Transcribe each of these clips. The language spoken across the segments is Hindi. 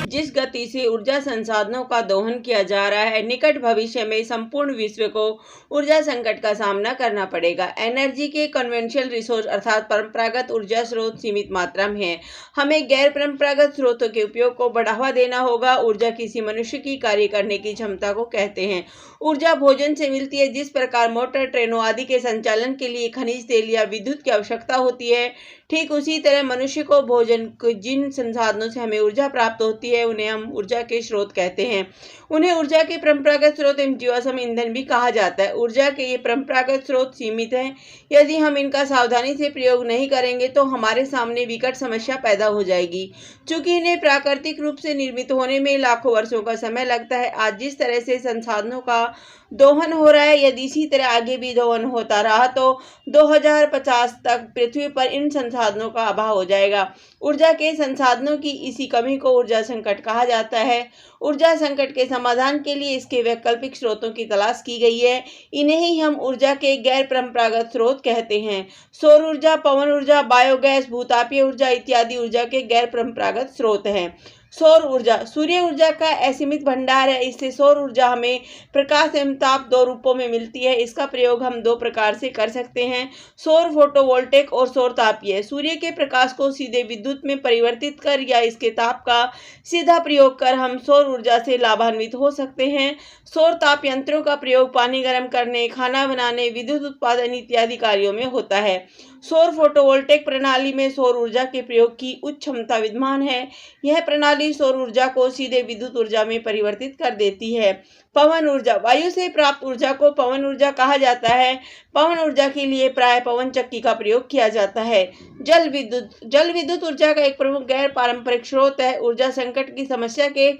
जिस गति से ऊर्जा संसाधनों का दोहन किया जा रहा है, निकट भविष्य में संपूर्ण विश्व को ऊर्जा संकट का सामना करना पड़ेगा। एनर्जी के कन्वेंशनल रिसोर्स अर्थात परंपरागत ऊर्जा स्रोत सीमित मात्रा में है। हमें गैर परंपरागत स्रोतों के उपयोग को बढ़ावा देना होगा। ऊर्जा किसी मनुष्य की कार्य करने की क्षमता को कहते हैं। ऊर्जा भोजन से मिलती है। जिस प्रकार मोटर, ट्रेनों आदि के संचालन के लिए खनिज तेल या विद्युत की आवश्यकता होती है, ठीक उसी तरह मनुष्य को भोजन जिन संसाधनों से हमें ऊर्जा प्राप्त होती है उन्हें हम ऊर्जा के स्रोत कहते हैं। उन्हें ऊर्जा के परंपरागत स्रोत एवं जीवाश्म ईंधन भी कहा जाता है। ऊर्जा के ये परंपरागत स्रोत सीमित हैं। यदि हम इनका सावधानी से प्रयोग नहीं करेंगे तो हमारे सामने विकट समस्या पैदा हो जाएगी। चूंकि इन्हें प्राकृतिक रूप से निर्मित होने में लाखों वर्षों का समय लगता है। आज जिस तरह से संसाधनों का दोहन हो रहा है, यदि इसी तरह आगे भी दोहन होता रहा तो 2050 तक पृथ्वी पर इन संसाधनों का अभाव हो जाएगा। ऊर्जा के संसाधनों की इसी कमी को ऊर्जा संकट कहा जाता है। ऊर्जा संकट के समाधान के लिए इसके वैकल्पिक स्रोतों की तलाश की गई है। इन्हें ही हम ऊर्जा के गैर परंपरागत स्रोत कहते हैं। सौर ऊर्जा, पवन ऊर्जा, बायोगैस, भूतापीय ऊर्जा इत्यादि ऊर्जा के गैर परंपरागत स्रोत हैं। सौर ऊर्जा सूर्य ऊर्जा का असीमित भंडार है। इससे सौर ऊर्जा हमें प्रकाश एवं ताप दो रूपों में मिलती है। इसका प्रयोग हम दो प्रकार से कर सकते हैं, सौर फोटोवोल्टेक और सौर तापीय। सूर्य के प्रकाश को सीधे विद्युत में परिवर्तित कर या इसके ताप का सीधा प्रयोग कर हम सौर ऊर्जा से लाभान्वित हो सकते हैं। सौर ताप यंत्रों का प्रयोग पानी गर्म करने, खाना बनाने, विद्युत उत्पादन इत्यादि कार्यों में होता है। सौर फोटोवोल्टेक प्रणाली में सौर ऊर्जा के प्रयोग की उच्च क्षमता विद्यमान है। यह प्रणाली सौर ऊर्जा को सीधे विद्युत ऊर्जा में परिवर्तित कर देती है। पवन ऊर्जा वायु से प्राप्त ऊर्जा को पवन ऊर्जा कहा जाता है। पवन ऊर्जा के लिए प्राय पवन चक्की का प्रयोग किया जाता है। जल विद्युत ऊर्जा का एक प्रमुख गैर पारंपरिक स्रोत है। ऊर्जा संकट की समस्या के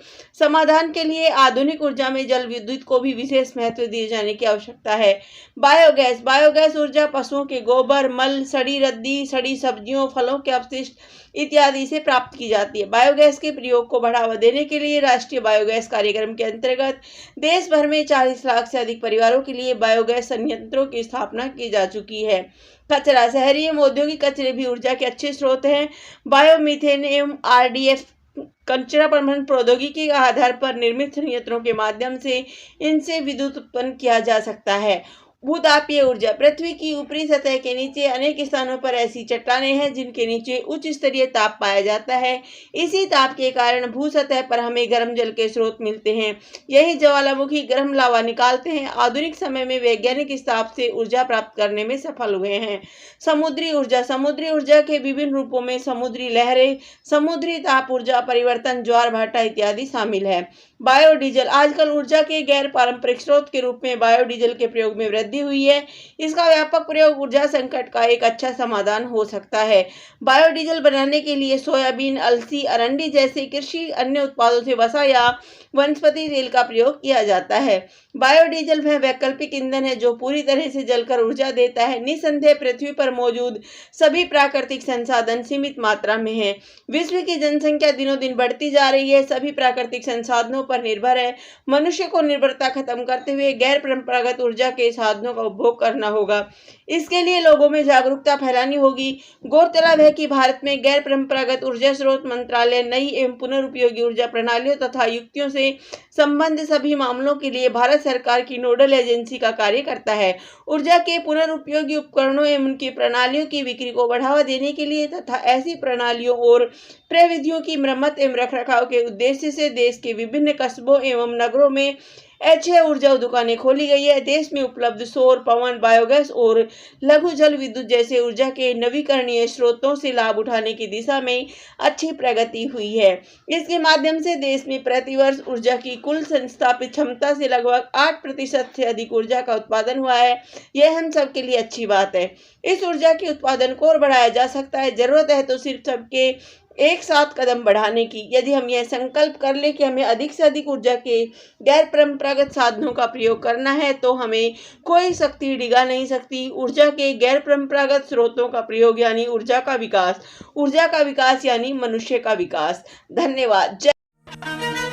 समाधान के लिए आधुनिक ऊर्जा में जल विद्युत को भी विशेष महत्व दिए जाने की आवश्यकता है। बायोगैस ऊर्जा पशुओं के गोबर, मल, सड़ी रद्दी, सड़ी सब्जियों, फलों के अपशिष्ट इत्यादि से प्राप्त की जाती है। बायोगैस के प्रयोग को बढ़ावा देने के लिए राष्ट्रीय बायोगैस कार्यक्रम के अंतर्गत देश भर में 40 लाख से अधिक परिवारों के लिए बायोगैस संयंत्रों की स्थापना की जा चुकी है। कचरा, शहरी एवं औद्योगिक कचरे भी ऊर्जा के अच्छे स्रोत हैं। बायोमीथेन एवं RDF कचरा प्रबंधन प्रौद्योगिकी के आधार पर निर्मित संयंत्रों के माध्यम से इनसे विद्युत उत्पन्न किया जा सकता है। भूतापीय ऊर्जा पृथ्वी की ऊपरी सतह के नीचे अनेक स्थानों पर ऐसी चट्टानें हैं जिनके नीचे उच्च स्तरीय ताप पाया जाता है। इसी ताप के कारण भू सतह पर हमें गर्म जल के स्रोत मिलते हैं। यही ज्वालामुखी गर्म लावा निकालते हैं। आधुनिक समय में वैज्ञानिक इस ताप से ऊर्जा प्राप्त करने में सफल हुए हैं। समुद्री ऊर्जा के विभिन्न रूपों में समुद्री लहरें, समुद्री ताप ऊर्जा परिवर्तन, ज्वार भाटा इत्यादि शामिल है। बायोडीजल आजकल ऊर्जा के गैर पारंपरिक स्रोत के रूप में बायोडीजल के प्रयोग में वृद्धि हुई है। इसका व्यापक प्रयोग ऊर्जा संकट का एक अच्छा समाधान हो सकता है। बायोडीजल बनाने के लिए सोयाबीन, अलसी, अरंडी जैसे कृषि अन्य उत्पादों से वसा या वनस्पति तेल का प्रयोग किया जाता है। बायोडीजल वह वैकल्पिक ईंधन है जो पूरी तरह से जलकर ऊर्जा देता है। निस्संदेह पृथ्वी पर मौजूद सभी प्राकृतिक संसाधन सीमित मात्रा में है। विश्व की जनसंख्या दिनों दिन बढ़ती जा रही है। सभी प्राकृतिक संसाधनों पर निर्भर है। मनुष्य को निर्भरता खत्म करते हुए गैर परंपरागत ऊर्जा के साधनों का उपभोग करना होगा। इसके लिए लोगों में जागरूकता फैलानी होगी। गौरतलब है कि भारत में गैर परंपरागत ऊर्जा स्रोत मंत्रालय नई एवं पुनरुपयोगी ऊर्जा प्रणालियों तथा युक्तियों से संबंधित सभी मामलों के लिए भारत सरकार की नोडल एजेंसी का कार्य करता है। ऊर्जा के पुनरुपयोगी उपकरणों एवं उनकी प्रणालियों की बिक्री को बढ़ावा देने के लिए तथा ऐसी प्रणालियों और प्रविधियों की मरम्मत एवं रखरखाव के उद्देश्य से देश के विभिन्न कस्बों एवं नगरों में 6 ऊर्जा दुकानें खोली गई है। देश में उपलब्ध सौर, पवन, बायोगैस और लघु जल विद्युत जैसे ऊर्जा के नवीकरणीय स्रोतों से लाभ उठाने की दिशा में अच्छी प्रगति हुई है। इसके माध्यम से देश में प्रतिवर्ष ऊर्जा की कुल संस्थापित क्षमता से लगभग 8% से अधिक ऊर्जा का उत्पादन हुआ है। यह हम सब के लिए अच्छी बात है। इस ऊर्जा के उत्पादन को और बढ़ाया जा सकता है। जरूरत है तो सिर्फ सबके एक साथ कदम बढ़ाने की। यदि हम यह संकल्प कर ले कि हमें अधिक से अधिक ऊर्जा के गैर परंपरागत साधनों का प्रयोग करना है तो हमें कोई शक्ति डिगा नहीं सकती। ऊर्जा के गैर परंपरागत स्रोतों का प्रयोग यानी ऊर्जा का विकास यानी मनुष्य का विकास। धन्यवाद। जय